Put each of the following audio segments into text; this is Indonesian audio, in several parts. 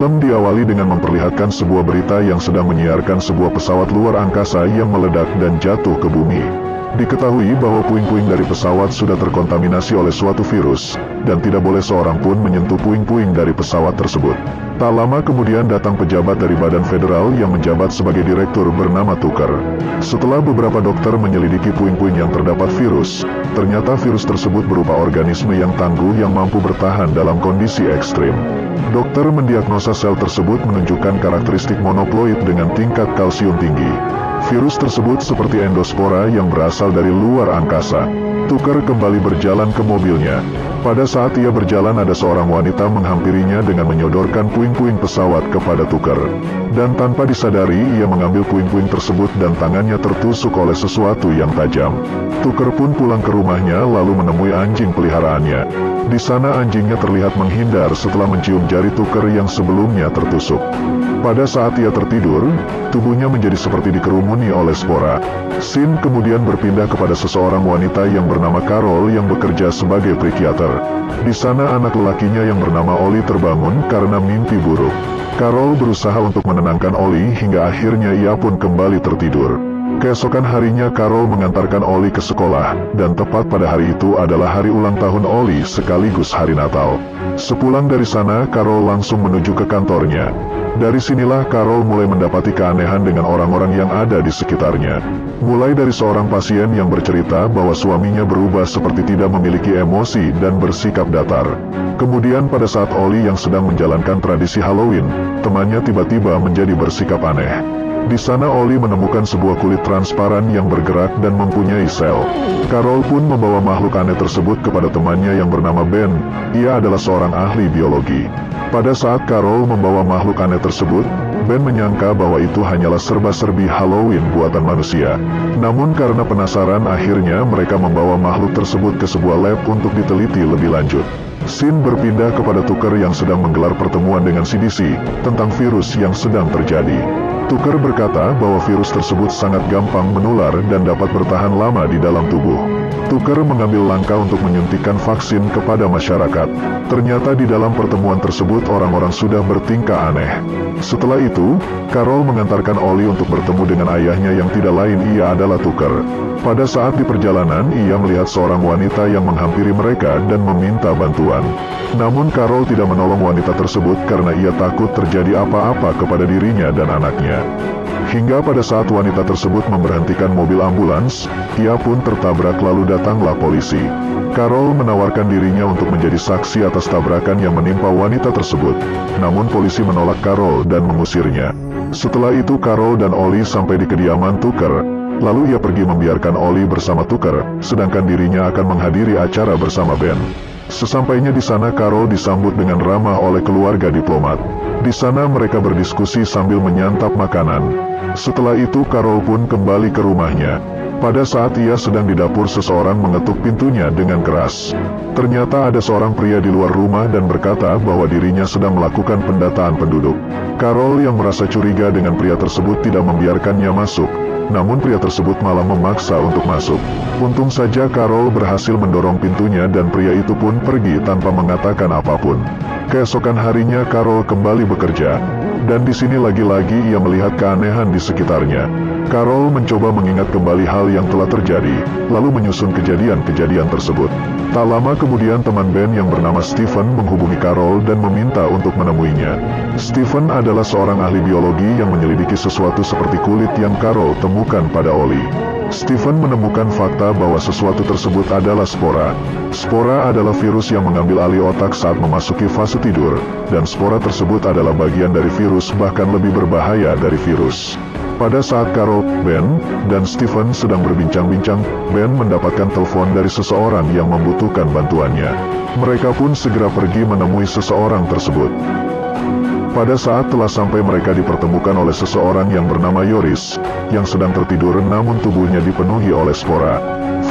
Film diawali dengan memperlihatkan sebuah berita yang sedang menyiarkan sebuah pesawat luar angkasa yang meledak dan jatuh ke bumi. Diketahui bahwa puing-puing dari pesawat sudah terkontaminasi oleh suatu virus, dan tidak boleh seorang pun menyentuh puing-puing dari pesawat tersebut. Tak lama kemudian datang pejabat dari Badan Federal yang menjabat sebagai direktur bernama Tucker. Setelah beberapa dokter menyelidiki puing-puing yang terdapat virus, ternyata virus tersebut berupa organisme yang tangguh yang mampu bertahan dalam kondisi ekstrim. Dokter mendiagnosa sel tersebut menunjukkan karakteristik monoploid dengan tingkat kalsium tinggi. Virus tersebut seperti endospora yang berasal dari luar angkasa. Tucker kembali berjalan ke mobilnya. Pada saat ia berjalan ada seorang wanita menghampirinya dengan menyodorkan puing-puing pesawat kepada Tucker. Dan tanpa disadari ia mengambil puing-puing tersebut dan tangannya tertusuk oleh sesuatu yang tajam. Tucker pun pulang ke rumahnya lalu menemui anjing peliharaannya. Di sana anjingnya terlihat menghindar setelah mencium jari Tucker yang sebelumnya tertusuk. Pada saat ia tertidur, tubuhnya menjadi seperti dikerumuni oleh spora. Scene kemudian berpindah kepada seseorang wanita yang bernama Carol yang bekerja sebagai psikiater. Di sana anak lelakinya yang bernama Oli terbangun karena mimpi buruk. Carol berusaha untuk menenangkan Oli hingga akhirnya ia pun kembali tertidur. Keesokan harinya Carol mengantarkan Oli ke sekolah, dan tepat pada hari itu adalah hari ulang tahun Oli sekaligus hari Natal. Sepulang dari sana, Carol langsung menuju ke kantornya. Dari sinilah Carol mulai mendapati keanehan dengan orang-orang yang ada di sekitarnya. Mulai dari seorang pasien yang bercerita bahwa suaminya berubah seperti tidak memiliki emosi dan bersikap datar. Kemudian pada saat Oli yang sedang menjalankan tradisi Halloween, temannya tiba-tiba menjadi bersikap aneh. Di sana Oli menemukan sebuah kulit transparan yang bergerak dan mempunyai sel. Carol pun membawa makhluk aneh tersebut kepada temannya yang bernama Ben. Ia adalah seorang ahli biologi. Pada saat Carol membawa makhluk aneh tersebut, Ben menyangka bahwa itu hanyalah serba-serbi Halloween buatan manusia. Namun karena penasaran akhirnya mereka membawa makhluk tersebut ke sebuah lab untuk diteliti lebih lanjut. Scene berpindah kepada Tucker yang sedang menggelar pertemuan dengan CDC tentang virus yang sedang terjadi. Tucker berkata bahwa virus tersebut sangat gampang menular dan dapat bertahan lama di dalam tubuh. Tucker mengambil langkah untuk menyuntikkan vaksin kepada masyarakat. Ternyata di dalam pertemuan tersebut orang-orang sudah bertingkah aneh. Setelah itu, Carol mengantarkan Oli untuk bertemu dengan ayahnya yang tidak lain ia adalah Tucker. Pada saat di perjalanan, ia melihat seorang wanita yang menghampiri mereka dan meminta bantuan. Namun Carol tidak menolong wanita tersebut karena ia takut terjadi apa-apa kepada dirinya dan anaknya. Hingga pada saat wanita tersebut memberhentikan mobil ambulans, ia pun tertabrak lalu datanglah polisi. Carol menawarkan dirinya untuk menjadi saksi atas tabrakan yang menimpa wanita tersebut. Namun polisi menolak Carol dan mengusirnya. Setelah itu Carol dan Oli sampai di kediaman Tucker. Lalu ia pergi membiarkan Oli bersama Tucker, sedangkan dirinya akan menghadiri acara bersama Ben. Sesampainya di sana Carol disambut dengan ramah oleh keluarga diplomat. Di sana mereka berdiskusi sambil menyantap makanan. Setelah itu Carol pun kembali ke rumahnya. Pada saat ia sedang di dapur seseorang mengetuk pintunya dengan keras. Ternyata ada seorang pria di luar rumah dan berkata bahwa dirinya sedang melakukan pendataan penduduk. Carol yang merasa curiga dengan pria tersebut tidak membiarkannya masuk. Namun pria tersebut malah memaksa untuk masuk. Untung saja Carol berhasil mendorong pintunya dan pria itu pun pergi tanpa mengatakan apapun. Keesokan harinya Carol kembali bekerja. Dan di sini lagi-lagi ia melihat keanehan di sekitarnya. Carol mencoba mengingat kembali hal yang telah terjadi, lalu menyusun kejadian-kejadian tersebut. Tak lama kemudian teman Ben yang bernama Stephen menghubungi Carol dan meminta untuk menemuinya. Stephen adalah seorang ahli biologi yang menyelidiki sesuatu seperti kulit yang Carol temukan pada Oli. Stephen menemukan fakta bahwa sesuatu tersebut adalah spora. Spora adalah virus yang mengambil alih otak saat memasuki fase tidur, dan spora tersebut adalah bagian dari virus bahkan lebih berbahaya dari virus. Pada saat Carol, Ben, dan Stephen sedang berbincang-bincang, Ben mendapatkan telepon dari seseorang yang membutuhkan bantuannya. Mereka pun segera pergi menemui seseorang tersebut. Pada saat telah sampai mereka dipertemukan oleh seseorang yang bernama Yoris, yang sedang tertidur namun tubuhnya dipenuhi oleh spora.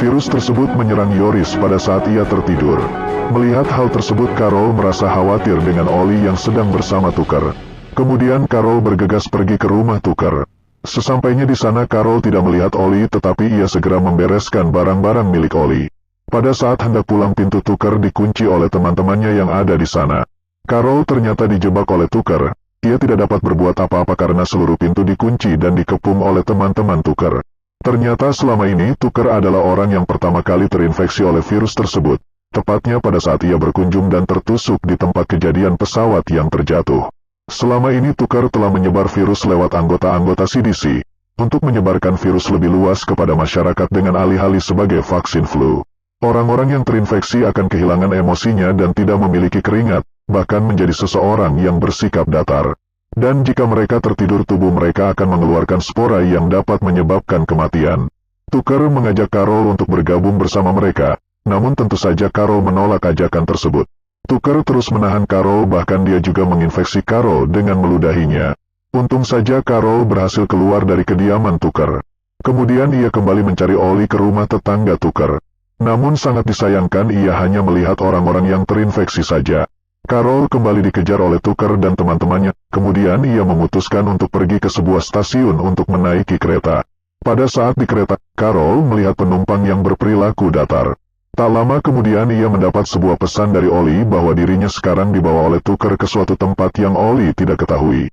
Virus tersebut menyerang Yoris pada saat ia tertidur. Melihat hal tersebut Carol merasa khawatir dengan Oli yang sedang bersama Tucker. Kemudian Carol bergegas pergi ke rumah Tucker. Sesampainya di sana Carol tidak melihat Oli tetapi ia segera membereskan barang-barang milik Oli. Pada saat hendak pulang pintu Tucker dikunci oleh teman-temannya yang ada di sana. Carol ternyata dijebak oleh Tucker, ia tidak dapat berbuat apa-apa karena seluruh pintu dikunci dan dikepung oleh teman-teman Tucker. Ternyata selama ini Tucker adalah orang yang pertama kali terinfeksi oleh virus tersebut, tepatnya pada saat ia berkunjung dan tertusuk di tempat kejadian pesawat yang terjatuh. Selama ini Tucker telah menyebar virus lewat anggota-anggota CDC, untuk menyebarkan virus lebih luas kepada masyarakat dengan alih-alih sebagai vaksin flu. Orang-orang yang terinfeksi akan kehilangan emosinya dan tidak memiliki keringat, bahkan menjadi seseorang yang bersikap datar. Dan jika mereka tertidur, tubuh mereka akan mengeluarkan spora yang dapat menyebabkan kematian. Tucker mengajak Carol untuk bergabung bersama mereka, namun tentu saja Carol menolak ajakan tersebut. Tucker terus menahan Carol, bahkan dia juga menginfeksi Carol dengan meludahinya. Untung saja Carol berhasil keluar dari kediaman Tucker. Kemudian ia kembali mencari Ollie ke rumah tetangga Tucker. Namun sangat disayangkan ia hanya melihat orang-orang yang terinfeksi saja. Carol kembali dikejar oleh Tucker dan teman-temannya, kemudian ia memutuskan untuk pergi ke sebuah stasiun untuk menaiki kereta. Pada saat di kereta, Carol melihat penumpang yang berperilaku datar. Tak lama kemudian ia mendapat sebuah pesan dari Ollie bahwa dirinya sekarang dibawa oleh Tucker ke suatu tempat yang Ollie tidak ketahui.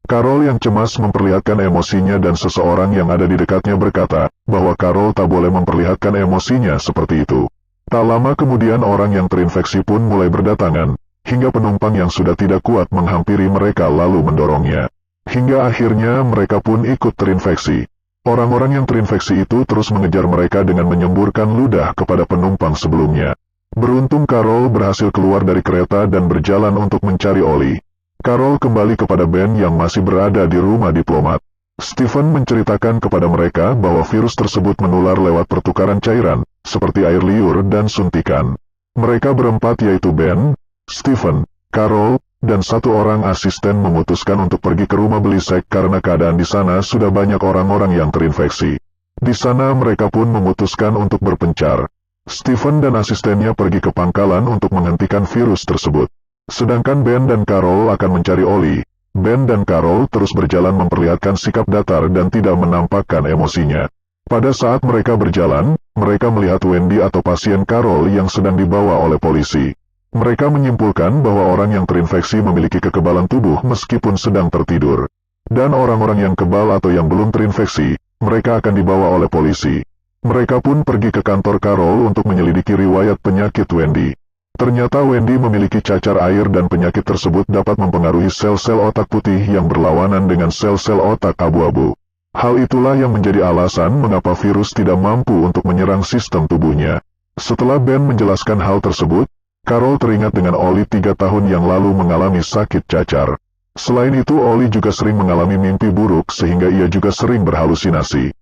Carol yang cemas memperlihatkan emosinya dan seseorang yang ada di dekatnya berkata bahwa Carol tak boleh memperlihatkan emosinya seperti itu. Tak lama kemudian orang yang terinfeksi pun mulai berdatangan, hingga penumpang yang sudah tidak kuat menghampiri mereka lalu mendorongnya. Hingga akhirnya mereka pun ikut terinfeksi. Orang-orang yang terinfeksi itu terus mengejar mereka dengan menyemburkan ludah kepada penumpang sebelumnya. Beruntung Carol berhasil keluar dari kereta dan berjalan untuk mencari Ollie. Carol kembali kepada Ben yang masih berada di rumah diplomat. Stephen menceritakan kepada mereka bahwa virus tersebut menular lewat pertukaran cairan, seperti air liur dan suntikan. Mereka berempat yaitu Ben, Stephen, Carol, dan satu orang asisten memutuskan untuk pergi ke rumah Belisek karena keadaan di sana sudah banyak orang-orang yang terinfeksi. Di sana mereka pun memutuskan untuk berpencar. Stephen dan asistennya pergi ke pangkalan untuk menghentikan virus tersebut. Sedangkan Ben dan Carol akan mencari Ollie. Ben dan Carol terus berjalan memperlihatkan sikap datar dan tidak menampakkan emosinya. Pada saat mereka berjalan, mereka melihat Wendy atau pasien Carol yang sedang dibawa oleh polisi. Mereka menyimpulkan bahwa orang yang terinfeksi memiliki kekebalan tubuh meskipun sedang tertidur. Dan orang-orang yang kebal atau yang belum terinfeksi, mereka akan dibawa oleh polisi. Mereka pun pergi ke kantor Carol untuk menyelidiki riwayat penyakit Wendy. Ternyata Wendy memiliki cacar air dan penyakit tersebut dapat mempengaruhi sel-sel otak putih yang berlawanan dengan sel-sel otak abu-abu. Hal itulah yang menjadi alasan mengapa virus tidak mampu untuk menyerang sistem tubuhnya. Setelah Ben menjelaskan hal tersebut, Carol teringat dengan Ollie 3 tahun yang lalu mengalami sakit cacar. Selain itu Ollie juga sering mengalami mimpi buruk sehingga ia juga sering berhalusinasi.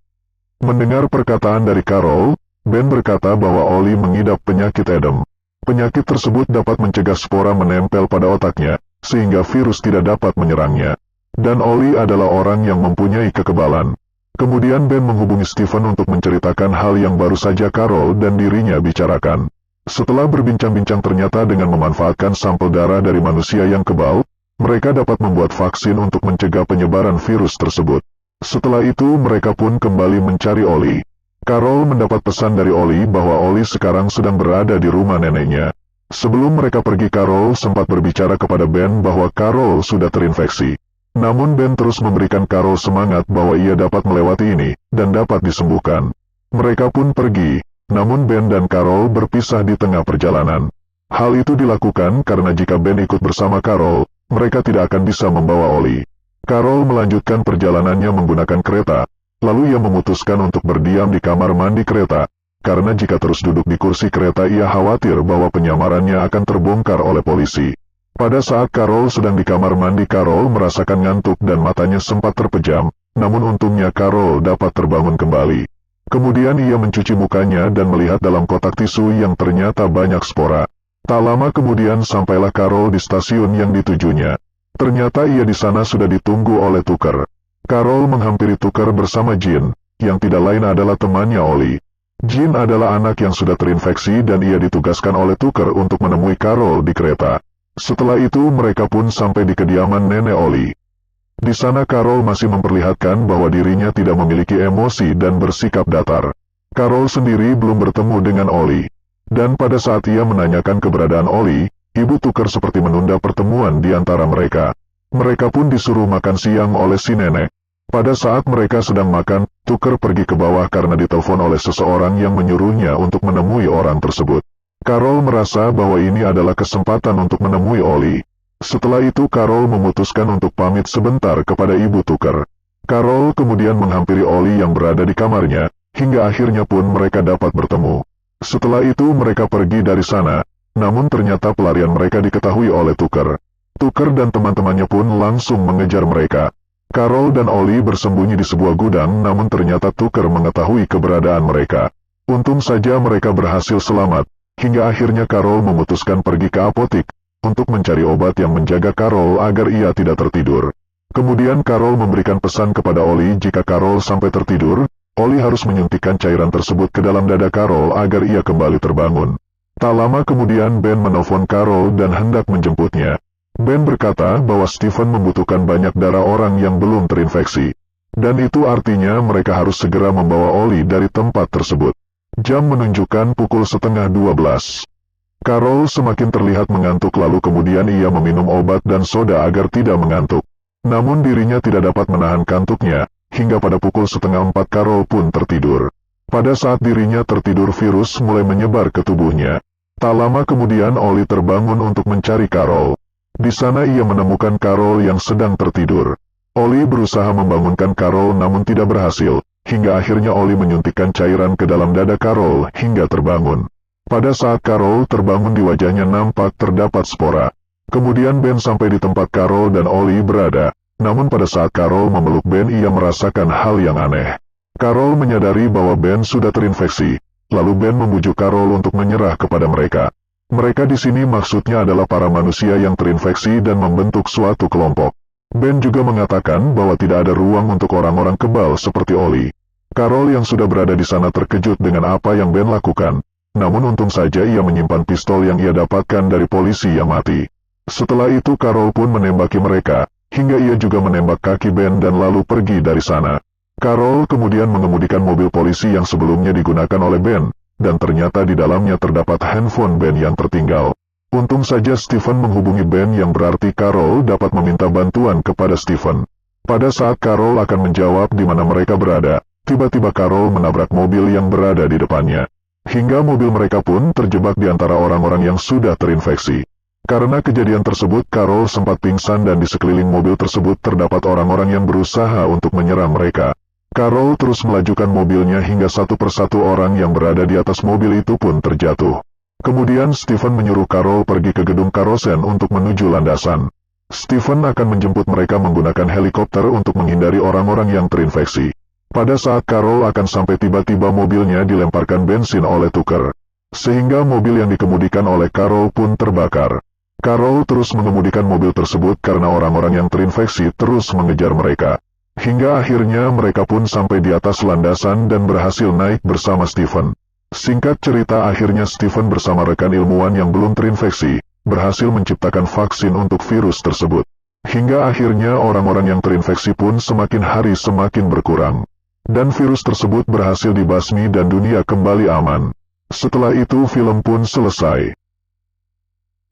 Mendengar perkataan dari Carol, Ben berkata bahwa Ollie mengidap penyakit Edem. Penyakit tersebut dapat mencegah spora menempel pada otaknya, sehingga virus tidak dapat menyerangnya. Dan Ollie adalah orang yang mempunyai kekebalan. Kemudian Ben menghubungi Stephen untuk menceritakan hal yang baru saja Carol dan dirinya bicarakan. Setelah berbincang-bincang ternyata dengan memanfaatkan sampel darah dari manusia yang kebal, mereka dapat membuat vaksin untuk mencegah penyebaran virus tersebut. Setelah itu mereka pun kembali mencari Ollie. Carol mendapat pesan dari Ollie bahwa Ollie sekarang sedang berada di rumah neneknya. Sebelum mereka pergi Carol sempat berbicara kepada Ben bahwa Carol sudah terinfeksi. Namun Ben terus memberikan Carol semangat bahwa ia dapat melewati ini dan dapat disembuhkan. Mereka pun pergi. Namun Ben dan Carol berpisah di tengah perjalanan. Hal itu dilakukan karena jika Ben ikut bersama Carol, mereka tidak akan bisa membawa Ollie. Carol melanjutkan perjalanannya menggunakan kereta, lalu ia memutuskan untuk berdiam di kamar mandi kereta, karena jika terus duduk di kursi kereta ia khawatir bahwa penyamarannya akan terbongkar oleh polisi. Pada saat Carol sedang di kamar mandi, Carol merasakan ngantuk dan matanya sempat terpejam, namun untungnya Carol dapat terbangun kembali. Kemudian ia mencuci mukanya dan melihat dalam kotak tisu yang ternyata banyak spora. Tak lama kemudian sampailah Carol di stasiun yang ditujunya. Ternyata ia di sana sudah ditunggu oleh Tucker. Carol menghampiri Tucker bersama Jean, yang tidak lain adalah temannya Ollie. Jean adalah anak yang sudah terinfeksi dan ia ditugaskan oleh Tucker untuk menemui Carol di kereta. Setelah itu mereka pun sampai di kediaman nenek Ollie. Di sana Carol masih memperlihatkan bahwa dirinya tidak memiliki emosi dan bersikap datar. Carol sendiri belum bertemu dengan Ollie. Dan pada saat ia menanyakan keberadaan Ollie, Ibu Tucker seperti menunda pertemuan di antara mereka. Mereka pun disuruh makan siang oleh si nenek. Pada saat mereka sedang makan, Tucker pergi ke bawah karena ditelepon oleh seseorang yang menyuruhnya untuk menemui orang tersebut. Carol merasa bahwa ini adalah kesempatan untuk menemui Ollie. Setelah itu Carol memutuskan untuk pamit sebentar kepada ibu Tucker. Carol kemudian menghampiri Ollie yang berada di kamarnya, hingga akhirnya pun mereka dapat bertemu. Setelah itu mereka pergi dari sana, namun ternyata pelarian mereka diketahui oleh Tucker. Tucker dan teman-temannya pun langsung mengejar mereka. Carol dan Ollie bersembunyi di sebuah gudang, namun ternyata Tucker mengetahui keberadaan mereka. Untung saja mereka berhasil selamat, hingga akhirnya Carol memutuskan pergi ke apotik untuk mencari obat yang menjaga Carol agar ia tidak tertidur. Kemudian Carol memberikan pesan kepada Ollie jika Carol sampai tertidur, Ollie harus menyuntikkan cairan tersebut ke dalam dada Carol agar ia kembali terbangun. Tak lama kemudian Ben menelpon Carol dan hendak menjemputnya. Ben berkata bahwa Stephen membutuhkan banyak darah orang yang belum terinfeksi. Dan itu artinya mereka harus segera membawa Ollie dari tempat tersebut. Jam menunjukkan pukul 11:30. Carol semakin terlihat mengantuk lalu kemudian ia meminum obat dan soda agar tidak mengantuk. Namun dirinya tidak dapat menahan kantuknya, hingga pada pukul 3:30 Carol pun tertidur. Pada saat dirinya tertidur virus mulai menyebar ke tubuhnya. Tak lama kemudian Ollie terbangun untuk mencari Carol. Di sana ia menemukan Carol yang sedang tertidur. Ollie berusaha membangunkan Carol namun tidak berhasil, hingga akhirnya Ollie menyuntikkan cairan ke dalam dada Carol hingga terbangun. Pada saat Carol terbangun di wajahnya nampak terdapat spora. Kemudian Ben sampai di tempat Carol dan Ollie berada, namun pada saat Carol memeluk Ben ia merasakan hal yang aneh. Carol menyadari bahwa Ben sudah terinfeksi, lalu Ben membujuk Carol untuk menyerah kepada mereka. Mereka di sini maksudnya adalah para manusia yang terinfeksi dan membentuk suatu kelompok. Ben juga mengatakan bahwa tidak ada ruang untuk orang-orang kebal seperti Ollie. Carol yang sudah berada di sana terkejut dengan apa yang Ben lakukan. Namun untung saja ia menyimpan pistol yang ia dapatkan dari polisi yang mati. Setelah itu Carol pun menembaki mereka, hingga ia juga menembak kaki Ben dan lalu pergi dari sana. Carol kemudian mengemudikan mobil polisi yang sebelumnya digunakan oleh Ben. Dan ternyata di dalamnya terdapat handphone Ben yang tertinggal. Untung saja Stephen menghubungi Ben yang berarti Carol dapat meminta bantuan kepada Stephen. Pada saat Carol akan menjawab di mana mereka berada, tiba-tiba Carol menabrak mobil yang berada di depannya. Hingga mobil mereka pun terjebak di antara orang-orang yang sudah terinfeksi. Karena kejadian tersebut Carol sempat pingsan dan di sekeliling mobil tersebut terdapat orang-orang yang berusaha untuk menyerang mereka. Carol terus melajukan mobilnya hingga satu persatu orang yang berada di atas mobil itu pun terjatuh. Kemudian Stephen menyuruh Carol pergi ke gedung karosen untuk menuju landasan. Stephen akan menjemput mereka menggunakan helikopter untuk menghindari orang-orang yang terinfeksi. Pada saat Carol akan sampai tiba-tiba mobilnya dilemparkan bensin oleh Tucker. Sehingga mobil yang dikemudikan oleh Carol pun terbakar. Carol terus mengemudikan mobil tersebut karena orang-orang yang terinfeksi terus mengejar mereka. Hingga akhirnya mereka pun sampai di atas landasan dan berhasil naik bersama Stephen. Singkat cerita akhirnya Stephen bersama rekan ilmuwan yang belum terinfeksi, berhasil menciptakan vaksin untuk virus tersebut. Hingga akhirnya orang-orang yang terinfeksi pun semakin hari semakin berkurang. Dan virus tersebut berhasil dibasmi dan dunia kembali aman. Setelah itu film pun selesai.